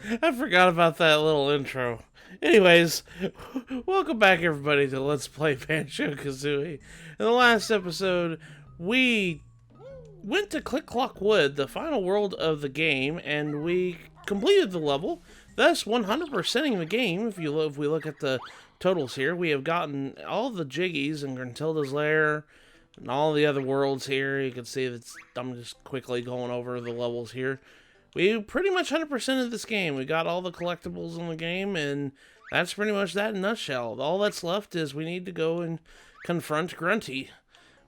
I forgot about that little intro. Anyways, welcome back everybody to Let's Play Banjo-Kazooie. In the last episode, we went to Click Clock Wood, the final world of the game, and we completed the level, thus 100%ing the game. If we look at the totals here, we have gotten all the Jiggies in Gruntys Lair and all the other worlds here. You can see that I'm just quickly going over the levels here. We pretty much 100%ed this game. We got all the collectibles in the game, and that's pretty much that in a nutshell. All that's left is we need to go and confront Grunty,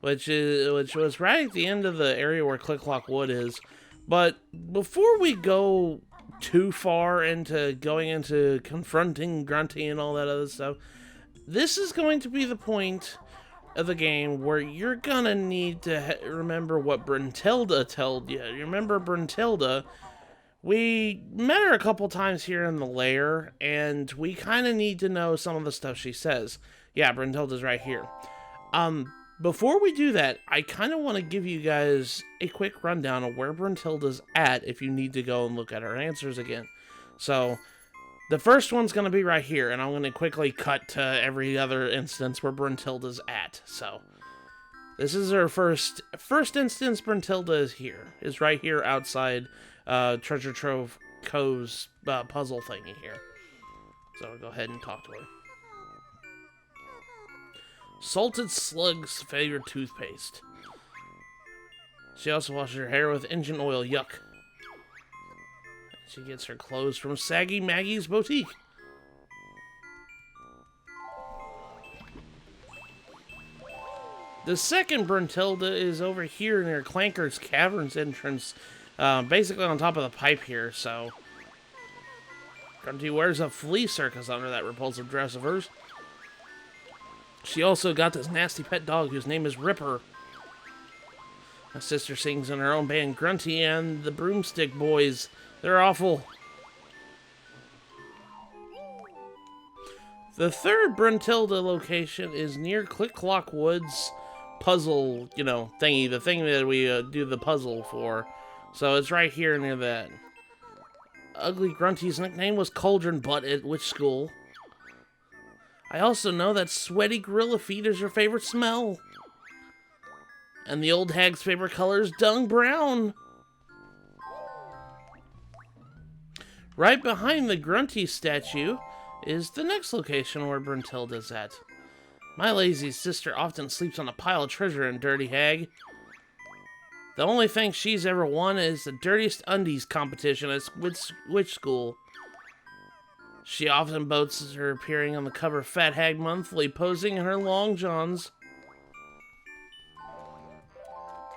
which was right at the end of the area where Click Clock Wood is. But before we go too far into going into confronting Grunty and all that other stuff, this is going to be the point of the game where you're gonna need to remember what Bruntilda told you. You remember Bruntilda? We met her a couple times here in the lair, and we kind of need to know some of the stuff she says. Yeah, Bruntilda's right here. Before we do that, I kind of want to give you guys a quick rundown of where Bruntilda's at if you need to go and look at her answers again. So, the first one's going to be right here, and I'm going to quickly cut to every other instance where Bruntilda's at. So, this is her first instance. Bruntilda is right here outside Treasure Trove Cove's puzzle thingy here. So I'll go ahead and talk to her. Salted Slug's favorite toothpaste. She also washes her hair with engine oil. Yuck. She gets her clothes from Saggy Maggie's boutique. The second Bruntilda is over here near Clanker's Caverns entrance, basically on top of the pipe here, so Grunty wears a flea circus under that repulsive dress of hers. She also got this nasty pet dog whose name is Ripper. My sister sings in her own band, Grunty and the Broomstick Boys. They're awful. The third Bruntilda location is near Click Clock Wood's puzzle, thingy, the thing that we do the puzzle for. So it's right here near that. Ugly Grunty's nickname was Cauldron Butt at which school? I also know that sweaty gorilla feet is her favorite smell. And the old hag's favorite color is dung brown. Right behind the Grunty statue is the next location where Bruntilda's at. My lazy sister often sleeps on a pile of treasure in Dirty Hag. The only thing she's ever won is the dirtiest undies competition at which school. She often boasts her appearing on the cover of Fat Hag Monthly, posing in her long johns.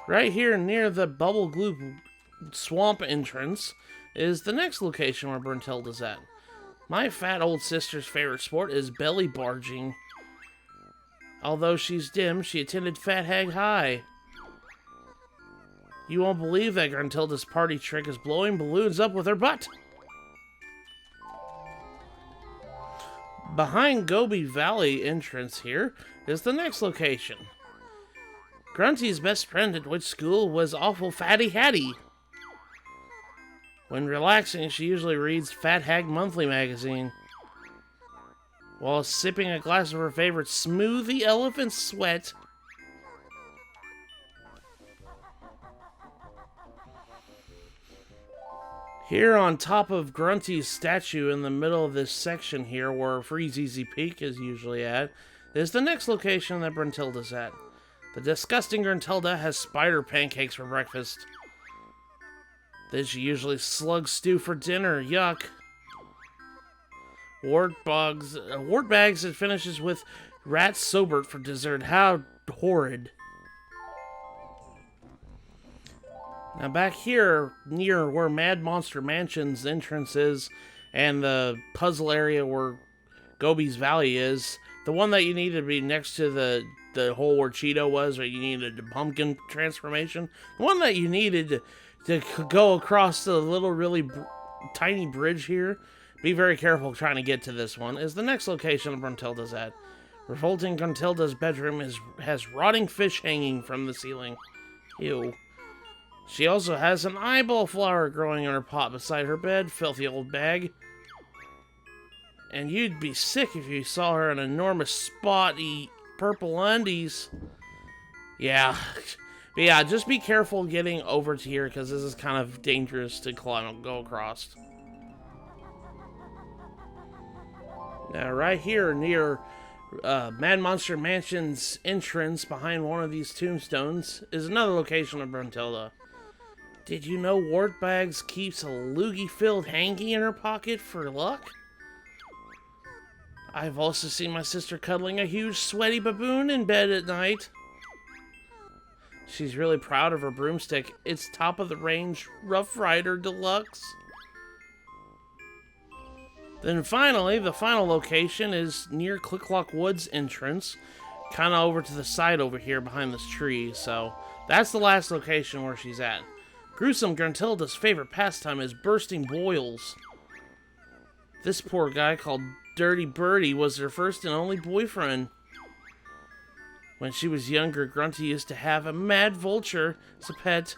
Right here near the Bubble Glue Swamp entrance is the next location where Bruntilda's at. My fat old sister's favorite sport is belly barging. Although she's dim, she attended Fat Hag High. You won't believe that Gruntilda's party trick is blowing balloons up with her butt. Behind Gobi Valley entrance here is the next location. Grunty's best friend at which school was Awful Fatty Hattie. When relaxing, she usually reads Fat Hag Monthly magazine while sipping a glass of her favorite Smoothie Elephant Sweat. Here on top of Grunty's statue in the middle of this section here where Freezy Peak is usually at, is the next location that Bruntilda's at. The disgusting Gruntilda has spider pancakes for breakfast. Then she usually slugs stew for dinner. Yuck. Wart bags it finishes with rat sobert for dessert. How horrid. Now back here, near where Mad Monster Mansion's entrance is, and the puzzle area where Gobi's Valley is, the one that you need to be next to the hole where Cheeto was, or you needed the pumpkin transformation, the one that you needed to go across the little really tiny bridge here, be very careful trying to get to this one, is the next location Bruntilda's at. Revolting Gruntilda's bedroom has rotting fish hanging from the ceiling. Ew. She also has an eyeball flower growing in her pot beside her bed, filthy old bag. And you'd be sick if you saw her in enormous spotty purple undies. Yeah. But yeah, just be careful getting over to here because this is kind of dangerous to go across. Now, right here near Mad Monster Mansion's entrance behind one of these tombstones is another location of Bruntilda. Did you know Wartbags keeps a loogie-filled hanky in her pocket for luck? I've also seen my sister cuddling a huge sweaty baboon in bed at night. She's really proud of her broomstick. It's top of the range Rough Rider Deluxe. Then finally, the final location is near Click-Clock Woods entrance, kind of over to the side over here behind this tree. So that's the last location where she's at. Gruesome Gruntilda's favorite pastime is bursting boils. This poor guy called Dirty Birdie was her first and only boyfriend. When she was younger, Grunty used to have a mad vulture as a pet.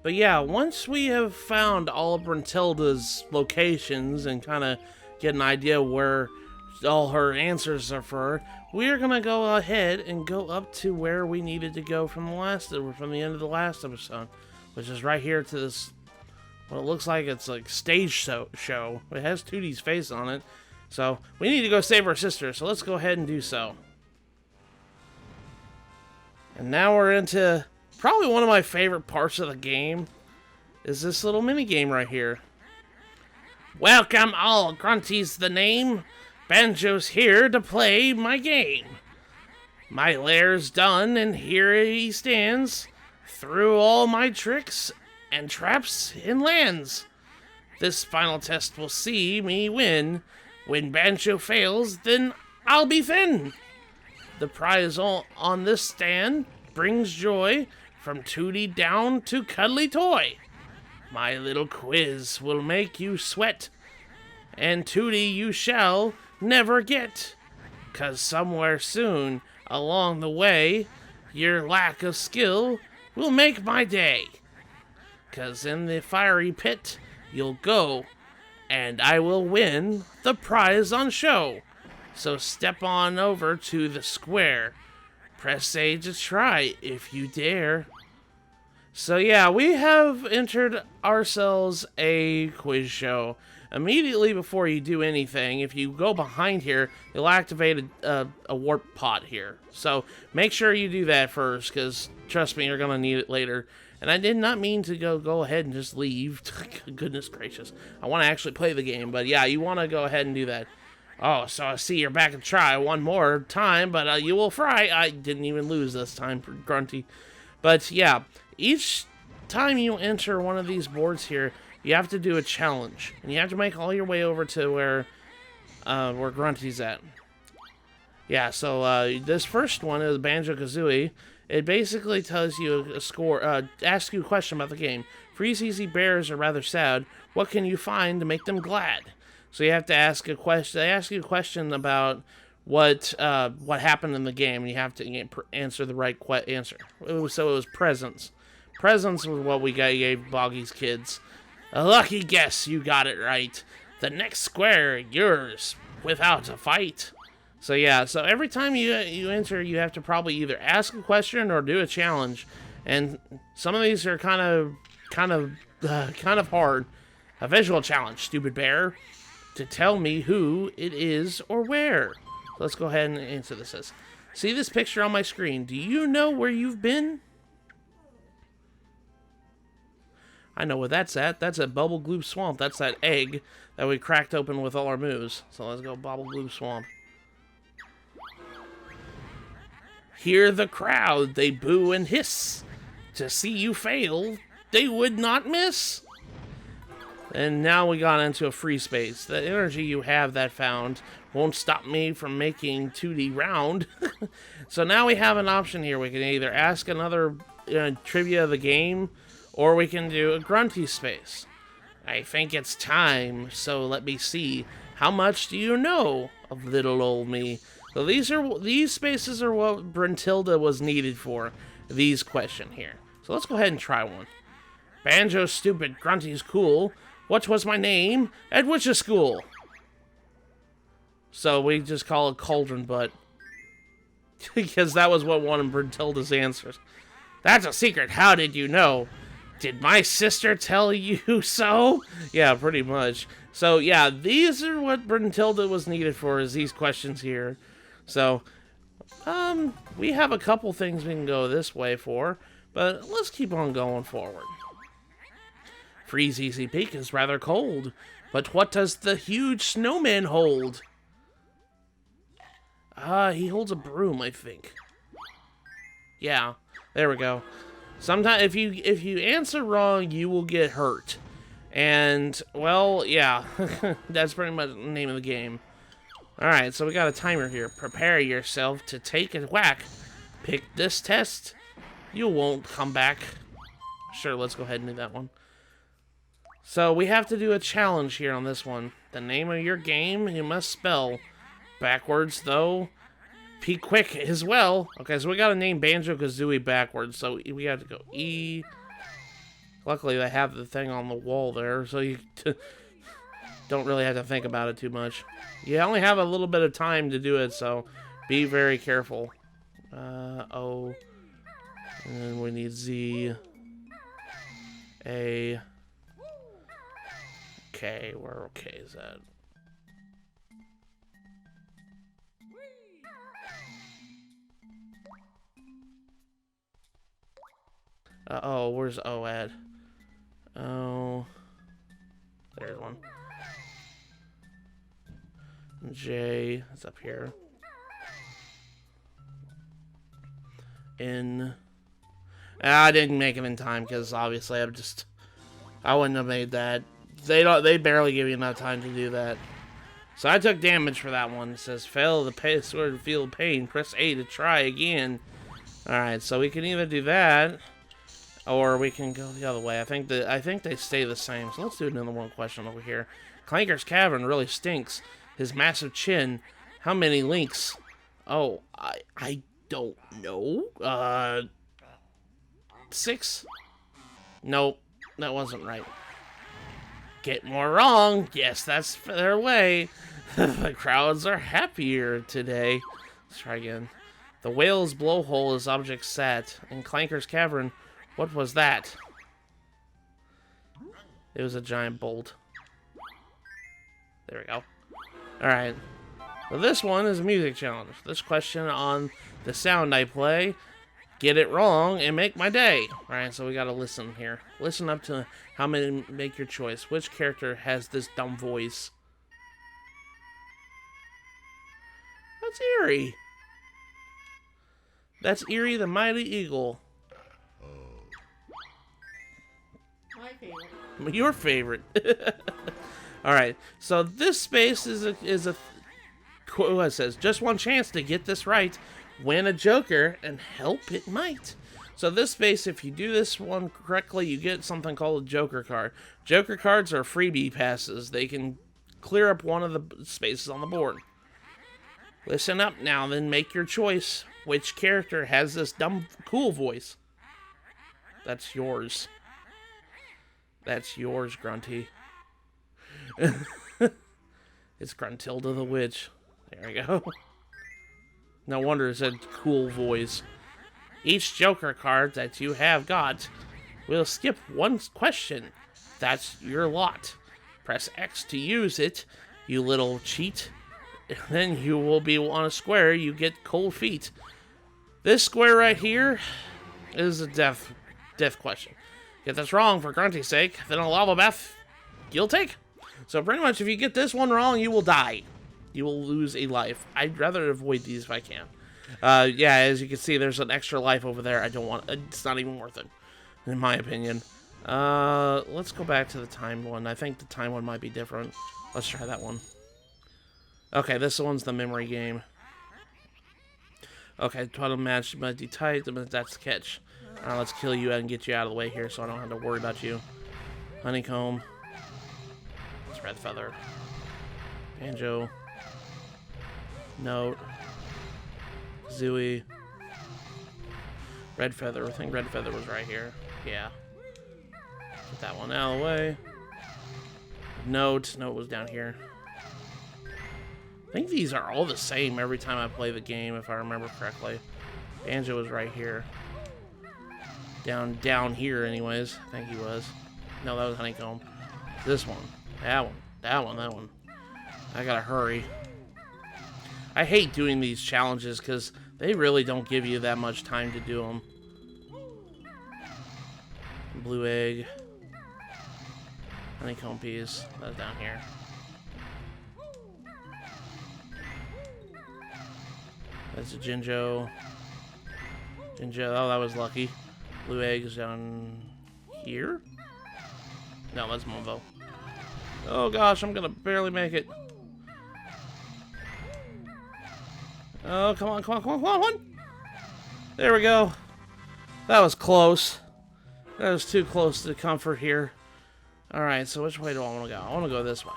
But yeah, once we have found all of Bruntilda's locations and kind of get an idea where all her answers are for, we're gonna go ahead and go up to where we needed to go from the end of the last episode, which is right here to this. Well, it looks like it's like stage show. It has Tootie's face on it. So, we need to go save our sister, so let's go ahead and do so. And now we're into probably one of my favorite parts of the game, is this little mini game right here. Welcome all, Grunty's the name. Banjo's here to play my game. My lair's done, and here he stands, through all my tricks and traps and lands. This final test will see me win. When Banjo fails, then I'll be thin. The prize on this stand brings joy, from Tootie down to cuddly toy. My little quiz will make you sweat, and Tootie you shall never get. 'Cause somewhere soon along the way, your lack of skill will make my day. 'Cause in the fiery pit you'll go, and I will win the prize on show. So step on over to the square. Press A to try if you dare. So yeah, we have entered ourselves a quiz show. Immediately before you do anything, if you go behind here, you'll activate a warp pot here. So make sure you do that first, because trust me, you're going to need it later. And I did not mean to go ahead and just leave. Goodness gracious. I want to actually play the game, but yeah, you want to go ahead and do that. Oh, so I see you're back and try one more time, but you will fry. I didn't even lose this time for Grunty. But yeah, each time you enter one of these boards here, you have to do a challenge. And you have to make all your way over to where Grunty's at. Yeah, so this first one is Banjo-Kazooie. It basically tells you a score, asks you a question about the game. Freezy bears are rather sad. What can you find to make them glad? So you have to ask a question. They ask you a question about what happened in the game, and you have to answer the right answer. So it was presents. Presents was what we gave Boggy's kids. A lucky guess, you got it right. The next square, yours, without a fight. So yeah, so every time you enter, you have to probably either ask a question or do a challenge, and some of these are kind of hard. A visual challenge, stupid bear, to tell me who it is or where. So let's go ahead and answer this. See this picture on my screen? Do you know where you've been? I know where that's at. That's at Bubble Gloop Swamp. That's that egg that we cracked open with all our moves. So let's go Bubble Gloop Swamp. Hear the crowd, they boo and hiss. To see you fail, they would not miss. And now we got into a free space. The energy you have that found won't stop me from making 2D round. So now we have an option here. We can either ask another trivia of the game, or we can do a Grunty space. I think it's time, so let me see. How much do you know of little old me? So these spaces are what Bruntilda was needed for. These question here. So let's go ahead and try one. Banjo's stupid, Grunty's cool. What was my name? At which school? So we just call it Cauldron Butt. Because that was what one of Bruntilda's answers. That's a secret. How did you know? Did my sister tell you so? Yeah, pretty much. So, yeah, these are what Bruntilda was needed for, is these questions here. So, we have a couple things we can go this way for, but let's keep on going forward. Freezy Peak is rather cold, but what does the huge snowman hold? He holds a broom, I think. Yeah, there we go. Sometimes if you answer wrong, you will get hurt. And, well, yeah, that's pretty much the name of the game. Alright, so we got a timer here. Prepare yourself to take a whack. Pick this test. You won't come back. Sure, let's go ahead and do that one. So, we have to do a challenge here on this one. The name of your game you must spell. Backwards, though. Be quick as well. Okay, so we gotta name Banjo-Kazooie backwards. So, we have to go E. Luckily, they have the thing on the wall there, so you don't really have to think about it too much. You only have a little bit of time to do it, so be very careful. O. And then we need Z. A. Okay, where okay is that? Oh, where's O at? Oh, there's one. J is up here. N. I didn't make them in time because obviously I wouldn't have made that. They barely give you enough time to do that. So I took damage for that one. It says fail the password to feel pain. Press A to try again. All right, so we can either do that. Or we can go the other way. I think they stay the same. So let's do another one question over here. Clanker's cavern really stinks. His massive chin. How many links? Oh, I don't know. 6? Nope, that wasn't right. Get more wrong. Yes, that's their way. The crowds are happier today. Let's try again. The whale's blowhole is object sat. In Clanker's cavern. What was that? It was a giant bolt. There we go. Alright. Well, this one is a music challenge. This question on the sound I play. Get it wrong and make my day. Alright, so we gotta listen here. Listen up to how many make your choice. Which character has this dumb voice? That's Eerie. That's Eerie the Mighty Eagle. My favorite. Your favorite. Alright, so this space is a what it says, just one chance to get this right. Win a Joker and help it might. So this space, if you do this one correctly, you get something called a Joker card. Joker cards are freebie passes. They can clear up one of the spaces on the board. Listen up now, then make your choice. Which character has this dumb, cool voice? That's yours. That's yours, Grunty. It's Gruntilda the Witch. There we go. No wonder it said cool voice. Each Joker card that you have got will skip one question. That's your lot. Press X to use it, you little cheat. Then you will be on a square, you get cold feet. This square right here is a death question. Get this wrong for Grunty's sake, then a lava bath you'll take. So pretty much if you get this one wrong, you will die. You will lose a life. I'd rather avoid these if I can. Yeah, as you can see, there's an extra life over there. I don't want, it's not even worth it, in my opinion. Let's go back to the time one. I think the time one might be different. Let's try that one. Okay, this one's the memory game. Okay, total match might be tight, but that's the catch. Let's kill you and get you out of the way here so I don't have to worry about you. Honeycomb. It's Red Feather. Banjo. Note. Kazooie. Red feather. I think red feather was right here. Yeah. Get that one out of the way. Note. Note was down here. I think these are all the same every time I play the game, if I remember correctly. Banjo was right here. Down here, anyways. I think he was. No, that was honeycomb. This one. That one. That one. That one. I gotta hurry. I hate doing these challenges because they really don't give you that much time to do them. Blue egg. Honeycomb piece. That's down here. That's a Jinjo. Jinjo. Oh, that was lucky. Blue egg is down here? No, that's Mumbo. Oh gosh, I'm gonna barely make it. Oh, come on, come on, come on, come on! There we go. That was close. That was too close to comfort here. Alright, so which way do I want to go? I want to go this way.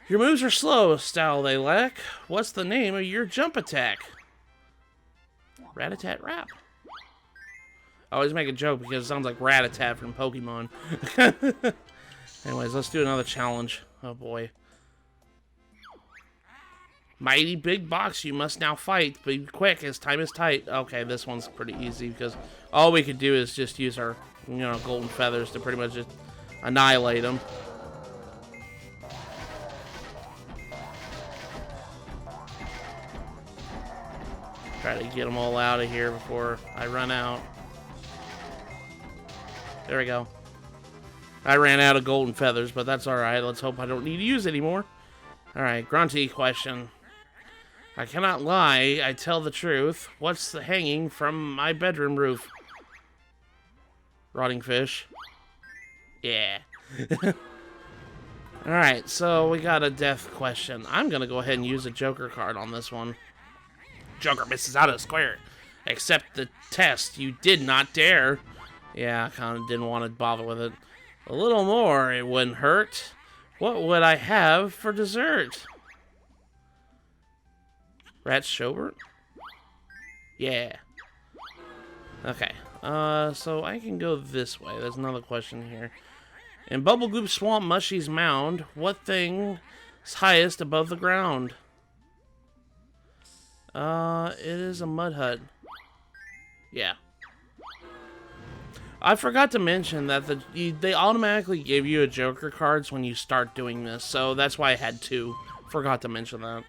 Your moves are slow, style they lack. What's the name of your jump attack? Rat-a-tat-rap. I always make a joke because it sounds like Rat-a-tat from Pokemon. Anyways, let's do another challenge. Oh boy. Mighty big box you must now fight. Be quick as time is tight. Okay, this one's pretty easy because all we could do is just use our, golden feathers to pretty much just annihilate them. Try to get them all out of here before I run out. There we go. I ran out of golden feathers, but that's alright. Let's hope I don't need to use anymore. Alright, Grunty question. I cannot lie, I tell the truth. What's the hanging from my bedroom roof? Rotting fish. Yeah. Alright, so we got a death question. I'm gonna go ahead and use a Joker card on this one. Joker misses out of the square. Accept the test. You did not dare. Yeah, I kind of didn't want to bother with it. A little more, it wouldn't hurt. What would I have for dessert? Rat Shobert? Yeah. Okay. So I can go this way. There's another question here. In Bubblegoop Swamp Mushy's mound, what thing is highest above the ground? It is a mud hut. Yeah. I forgot to mention that they automatically give you a Joker cards when you start doing this, so that's why I had two. Forgot to mention that.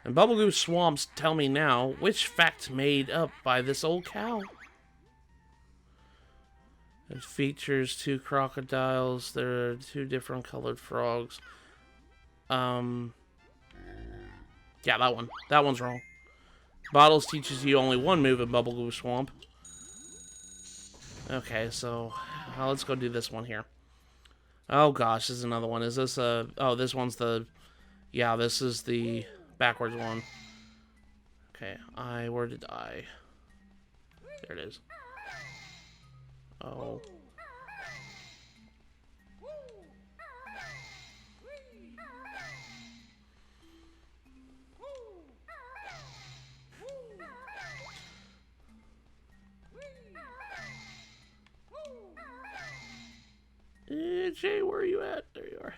And Bubblegoo Swamps tell me now, which fact made up by this old cow? It features two crocodiles. There are two different colored frogs. Yeah, that one. That one's wrong. Bottles teaches you only one move in Bubblegoo Swamp. Okay, so let's go do this one here. Oh gosh, this is another one. Is this a... Oh, this one's the... Yeah, this is the backwards one. Okay, where did I... There it is. Oh. Jay, where are you at? There you are.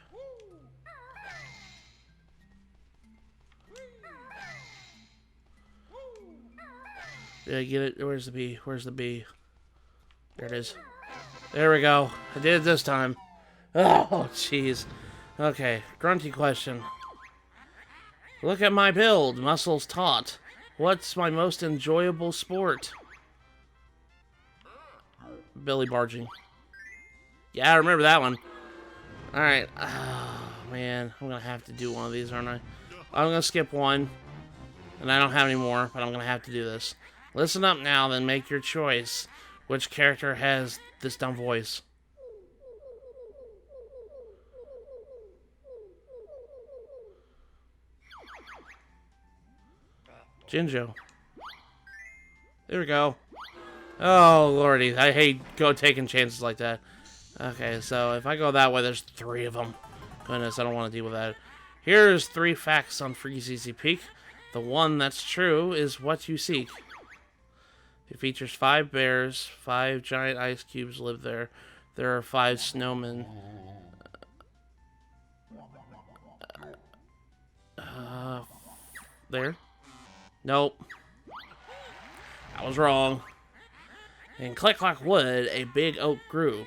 Did I get it? Where's the bee? Where's the bee? There it is. There we go. I did it this time. Oh, jeez. Okay, Grunty question. Look at my build. Muscles taut. What's my most enjoyable sport? Billy barging. Yeah, I remember that one. Alright. Oh, man. I'm going to have to do one of these, aren't I? I'm going to skip one. And I don't have any more, but I'm going to have to do this. Listen up now, then make your choice. Which character has this dumb voice? Jinjo. There we go. Oh, lordy. I hate taking chances like that. Okay, so if I go that way, there's 3 of them. Goodness, I don't want to deal with that. Here's 3 facts on Freezy Peak. The one that's true is what you seek. It features 5 bears, 5 giant ice cubes live there. There are 5 snowmen. There? Nope. I was wrong. In Click-Clock Wood, a big oak grew.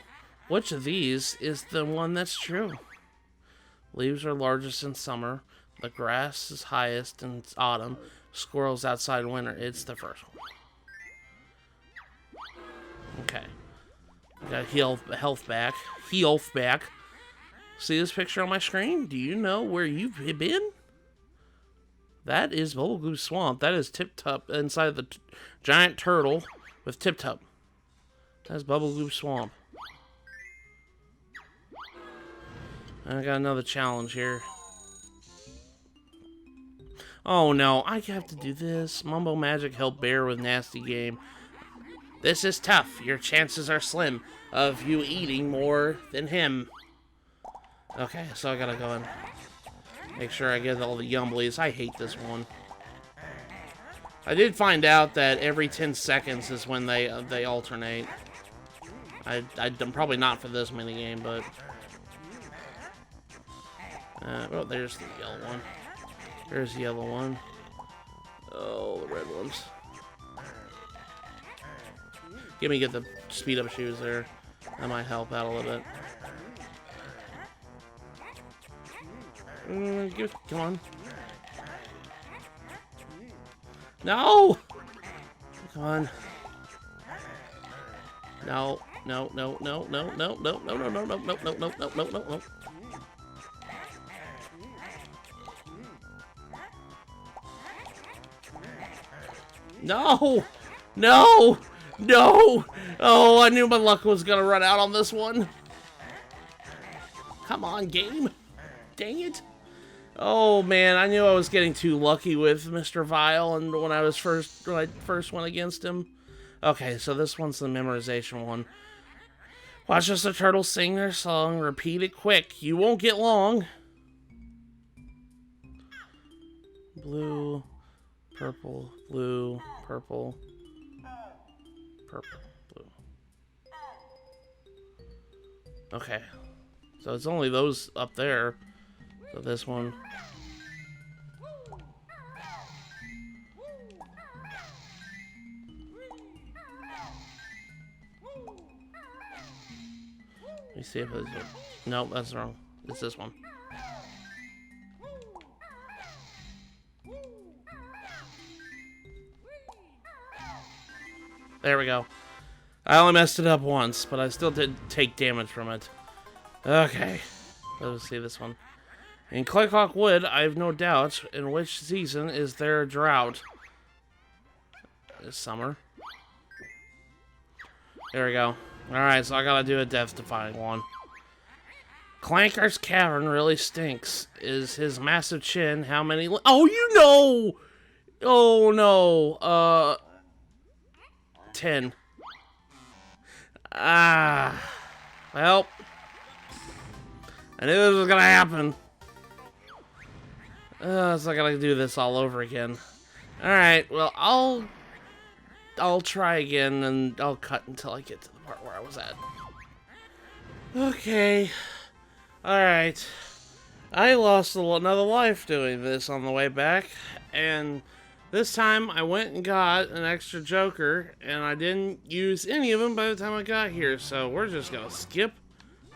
Which of these is the one that's true? Leaves are largest in summer. The grass is highest in autumn. Squirrels outside in winter. It's the first one. Okay. Got health back. Health back. See this picture on my screen? Do you know where you've been? That is Bubblegoo Swamp. That is Tip Top inside the giant turtle with Tip Top. That's Bubblegoo Swamp. I got another challenge here. Oh no, I have to do this. Mumbo Magic helped Bear with Nasty Game. This is tough. Your chances are slim of you eating more than him. Okay, so I gotta go and make sure I get all the Yumblies. I hate this one. I did find out that every 10 seconds is when they alternate. I'm probably not for this minigame, but... oh, there's the yellow one. There's the yellow one. Oh, the red ones. Get the speed up shoes there. That might help out a little bit. Come on. No! Come on. No. No, no, no, no, no, no, no, no, no, no, no, no, no, no, no, no, no. No! No! No! Oh, I knew my luck was gonna run out on this one. Come on, game. Dang it. Oh man, I knew I was getting too lucky with Mr. Vile and when I first went against him. Okay, so this one's the memorization one. Watch as the turtles sing their song. Repeat it quick. You won't get long. Blue, purple, blue, purple, purple, blue. Okay. So it's only those up there. So this one. Let me see if it's... Nope, that's wrong. It's this one. There we go. I only messed it up once, but I still did take damage from it. Okay. Let's see this one. In Click-Clock Wood, I have no doubt. In which season is there a drought? It's summer. There we go. Alright, so I gotta do a death-defying one. Clanker's cavern really stinks. Is his massive chin how many... Oh, you know! Oh, no. 10. Ah. Well. I knew this was gonna happen. So I gotta do this all over again. Alright, well, I'll try again, and I'll cut until I get to the part where I was at. Okay. Alright. I lost another life doing this on the way back, and this time I went and got an extra Joker, and I didn't use any of them by the time I got here, so we're just gonna skip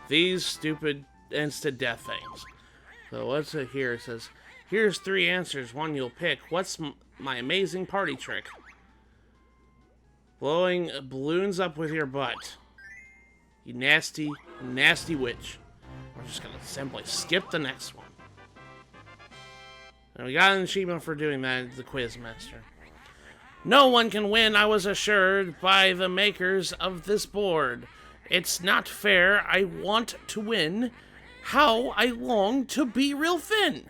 these stupid insta-death things. So what's it here? It says, here's 3 answers, one you'll pick. What's my amazing party trick? Blowing balloons up with your butt. You nasty, nasty witch. We're just gonna simply skip the next one. And we got an achievement for doing that, the Quiz Master. No one can win, I was assured by the makers of this board. It's not fair, I want to win. How I long to be real thin.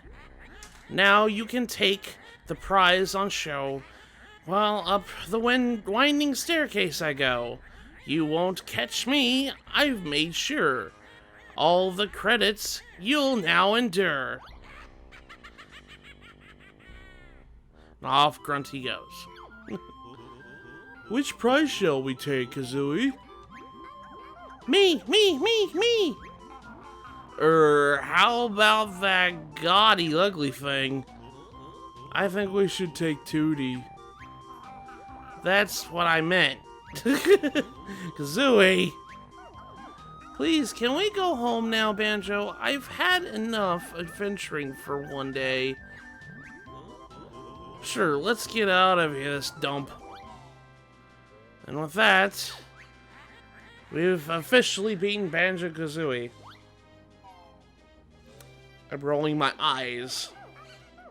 Now you can take the prize on show. While up the winding staircase I go. You won't catch me, I've made sure. All the credits you'll now endure. And off Grunty goes. Which prize shall we take, Kazooie? Me! How about that gaudy, ugly thing? I think we should take Tootie. That's what I meant. Kazooie! Please, can we go home now, Banjo? I've had enough adventuring for one day. Sure, let's get out of here, this dump. And with that, we've officially beaten Banjo-Kazooie. I'm rolling my eyes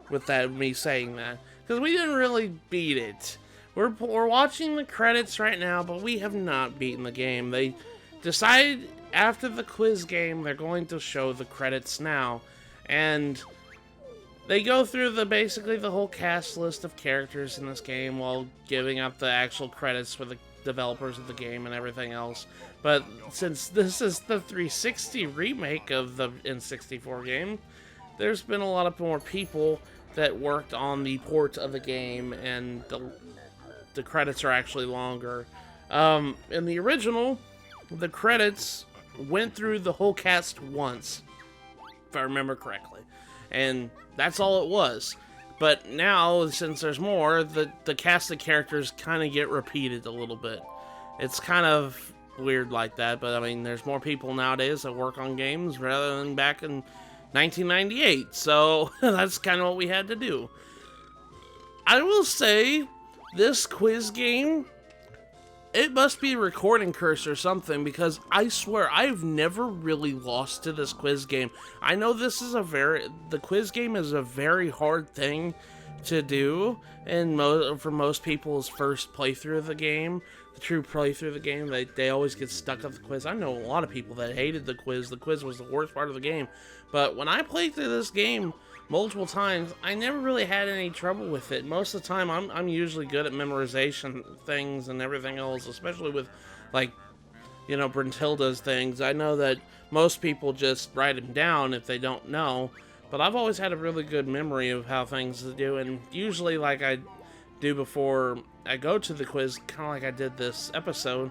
with me saying that, because we didn't really beat it. We're watching the credits right now, but we have not beaten the game. They decided after the quiz game they're going to show the credits now, and they go through basically the whole cast list of characters in this game while giving up the actual credits for the developers of the game and everything else. But since this is the 360 remake of the N64 game, there's been a lot of more people that worked on the port of the game, and the credits are actually longer. In the original, the credits went through the whole cast once, if I remember correctly, and that's all it was. But now, since there's more, the cast of characters kind of get repeated a little bit. It's kind of weird like that, but I mean, there's more people nowadays that work on games rather than back in 1998, so that's kind of what we had to do. I will say, this quiz game, it must be a recording curse or something, because I swear I've never really lost to this quiz game. I know this is the quiz game is a very hard thing to do, and for most people's first playthrough of the game, the true playthrough of the game, they always get stuck at the quiz. I know a lot of people that hated the quiz. The quiz was the worst part of the game. But when I played through this game multiple times, I never really had any trouble with it. Most of the time, I'm usually good at memorization things and everything else, especially with, like, you know, Bruntilda's things. I know that most people just write them down if they don't know, but I've always had a really good memory of how things to do, and usually, like I do before I go to the quiz, kind of like I did this episode,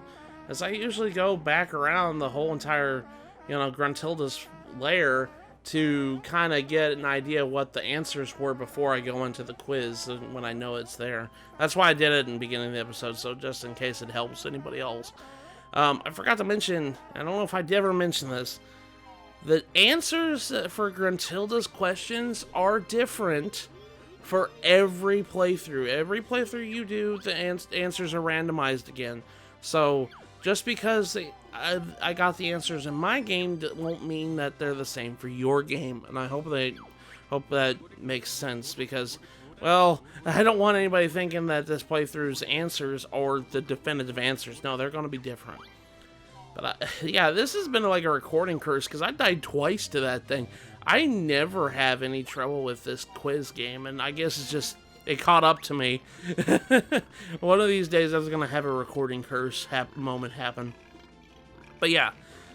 is I usually go back around the whole entire, you know, Gruntilda's Lair to kind of get an idea what the answers were before I go into the quiz when I know it's there. That's why I did it in the beginning of the episode, so just in case it helps anybody else. I forgot to mention, I don't know if I did ever mention this, the answers for Gruntilda's questions are different for every playthrough. Every playthrough you do, the answers are randomized again. So just because I got the answers in my game won't mean that they're the same for your game, and I hope that makes sense, because, well, I don't want anybody thinking that this playthrough's answers are the definitive answers. No, they're going to be different. But yeah, this has been like a recording curse, because I died twice to that thing. I never have any trouble with this quiz game, and I guess it's just, it caught up to me. One of these days I was going to have a recording curse moment happen. But yeah,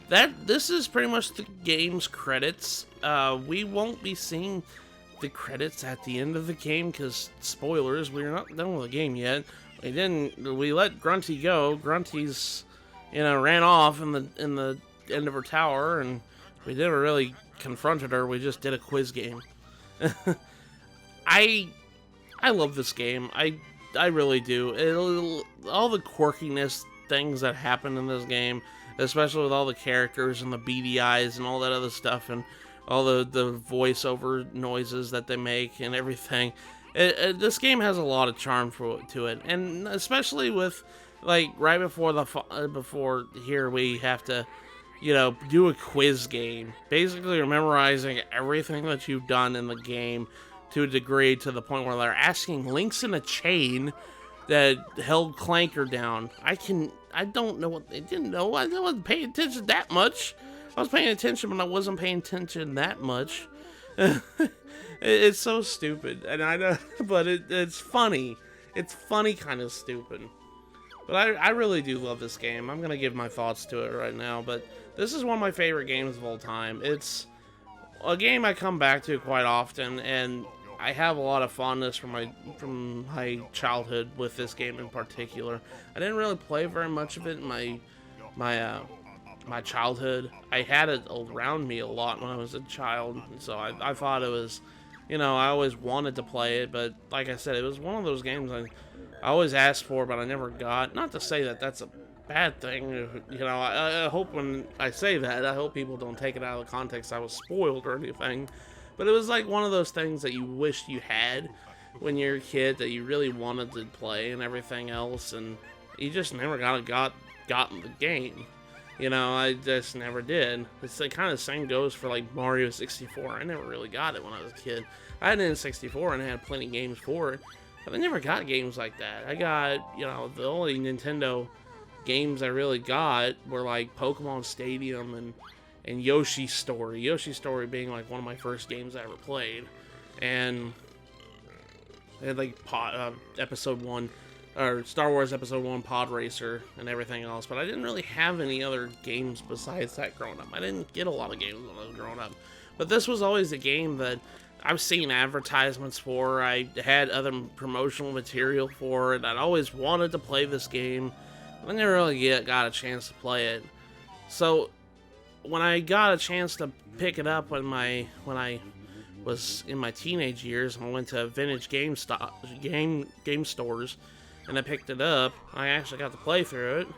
this is pretty much the game's credits. We won't be seeing the credits at the end of the game, because, spoilers, we're not done with the game yet. We let Grunty go. Grunty's, you know, ran off in the end of her tower, and we never really confronted her. We just did a quiz game. I love this game. I really do. All the quirkiness things that happen in this game, especially with all the characters and the beady eyes and all that other stuff, and all the voiceover noises that they make and everything. This game has a lot of charm to it, and especially with, like, right before here we have to, you know, do a quiz game. Basically, you're memorizing everything that you've done in the game to a degree, to the point where they're asking links in a chain that held Clanker down. I don't know what they didn't know. I wasn't paying attention that much. I was paying attention, but I wasn't paying attention that much. It's so stupid, and I know, but it's funny. It's funny, kind of stupid. But I really do love this game. I'm gonna give my thoughts to it right now. But this is one of my favorite games of all time. It's a game I come back to quite often, and I have a lot of fondness from my childhood with this game in particular. I didn't really play very much of it in my childhood. I had it around me a lot when I was a child, so I thought it was, you know, I always wanted to play it, but like I said, it was one of those games I always asked for, but I never got. Not to say that that's a bad thing, you know. I hope when I say that, I hope people don't take it out of the context I was spoiled or anything, but it was like one of those things that you wished you had when you're a kid, that you really wanted to play and everything else, and you just never gotten the game. You know, I just never did. It's the kind of same goes for like Mario 64. I never really got it when I was a kid. I had an N64 and I had plenty of games for it, but I never got games like that. I got, you know, the only Nintendo games I really got were like Pokemon Stadium and Yoshi's Story. Yoshi's Story being like one of my first games I ever played. And they had like Episode 1. Or Star Wars Episode 1 Pod Racer and everything else, but I didn't really have any other games besides that growing up. I didn't get a lot of games when I was growing up, but this was always a game that I've seen advertisements for. I had other promotional material for it. I'd always wanted to play this game, but I never really got a chance to play it. So when I got a chance to pick it up when I was in my teenage years, and I went to vintage game stores, and I picked it up, I actually got to play through it.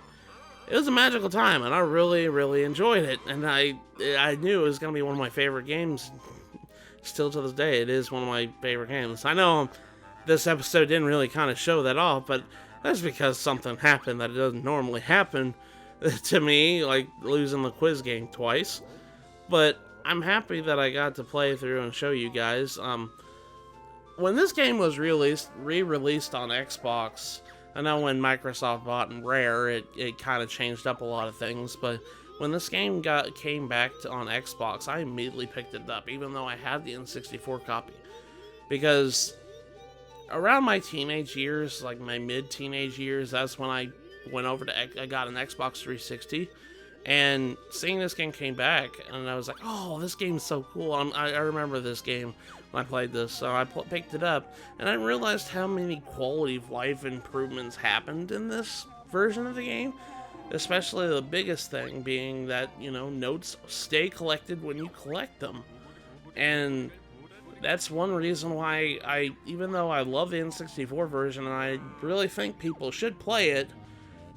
It was a magical time, and I really, really enjoyed it. And I knew it was going to be one of my favorite games. Still to this day, it is one of my favorite games. I know this episode didn't really kind of show that off, but that's because something happened that doesn't normally happen to me, like losing the quiz game twice. But I'm happy that I got to play through and show you guys. When this game was re-released on Xbox, I know when Microsoft bought Rare, it kind of changed up a lot of things, but when this game came back on Xbox, I immediately picked it up, even though I had the N64 copy. Because around my teenage years, like my mid-teenage years, that's when I went over I got an Xbox 360, and seeing this game came back, and I was like, oh, this game's so cool. I remember this game when I played this, so I picked it up, and I realized how many quality of life improvements happened in this version of the game, especially the biggest thing being that, you know, notes stay collected when you collect them, and that's one reason why even though I love the N64 version, and I really think people should play it,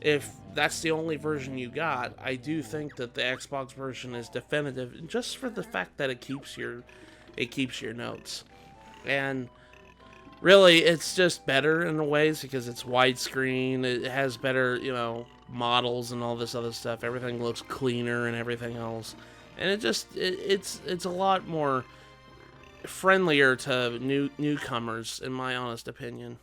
if that's the only version you got, I do think that the Xbox version is definitive, just for the fact that it keeps your notes. And really, it's just better in ways because it's widescreen, it has better, you know, models and all this other stuff. Everything looks cleaner and everything else. And it's a lot more friendlier to newcomers, in my honest opinion.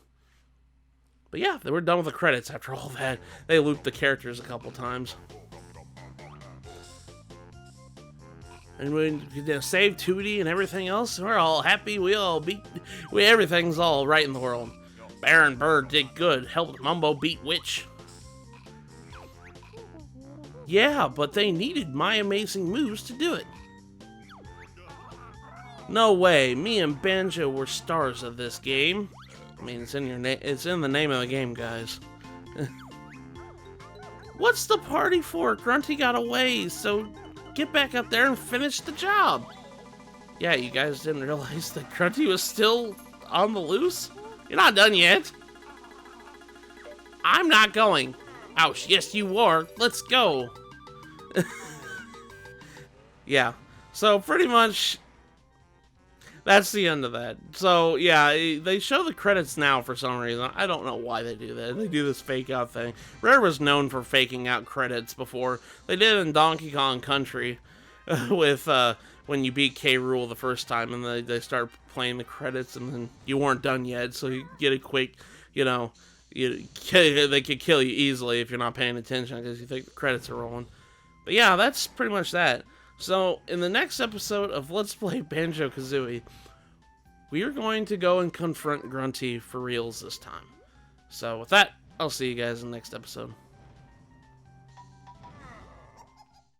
But yeah, they were done with the credits after all that. They looped the characters a couple times. And we saved Tootie and everything else. We're all happy. Everything's all right in the world. Baron Bird did good. Helped Mumbo beat Witch. Yeah, but they needed my amazing moves to do it. No way. Me and Banjo were stars of this game. I mean, it's in your name. It's in the name of the game, guys. What's the party for? Grunty got away, so get back up there and finish the job. Yeah, you guys didn't realize that Grunty was still on the loose? You're not done yet. I'm not going. Ouch, yes you are. Let's go. Yeah, so pretty much that's the end of that. So, yeah, they show the credits now for some reason. I don't know why they do that. They do this fake out thing. Rare was known for faking out credits before. They did it in Donkey Kong Country with when you beat K. Rool the first time, and they start playing the credits, and then you weren't done yet, so you get a quick, you know, they could kill you easily if you're not paying attention because you think the credits are rolling. But yeah, that's pretty much that. So, in the next episode of Let's Play Banjo-Kazooie, we are going to go and confront Grunty for reals this time. So, with that, I'll see you guys in the next episode.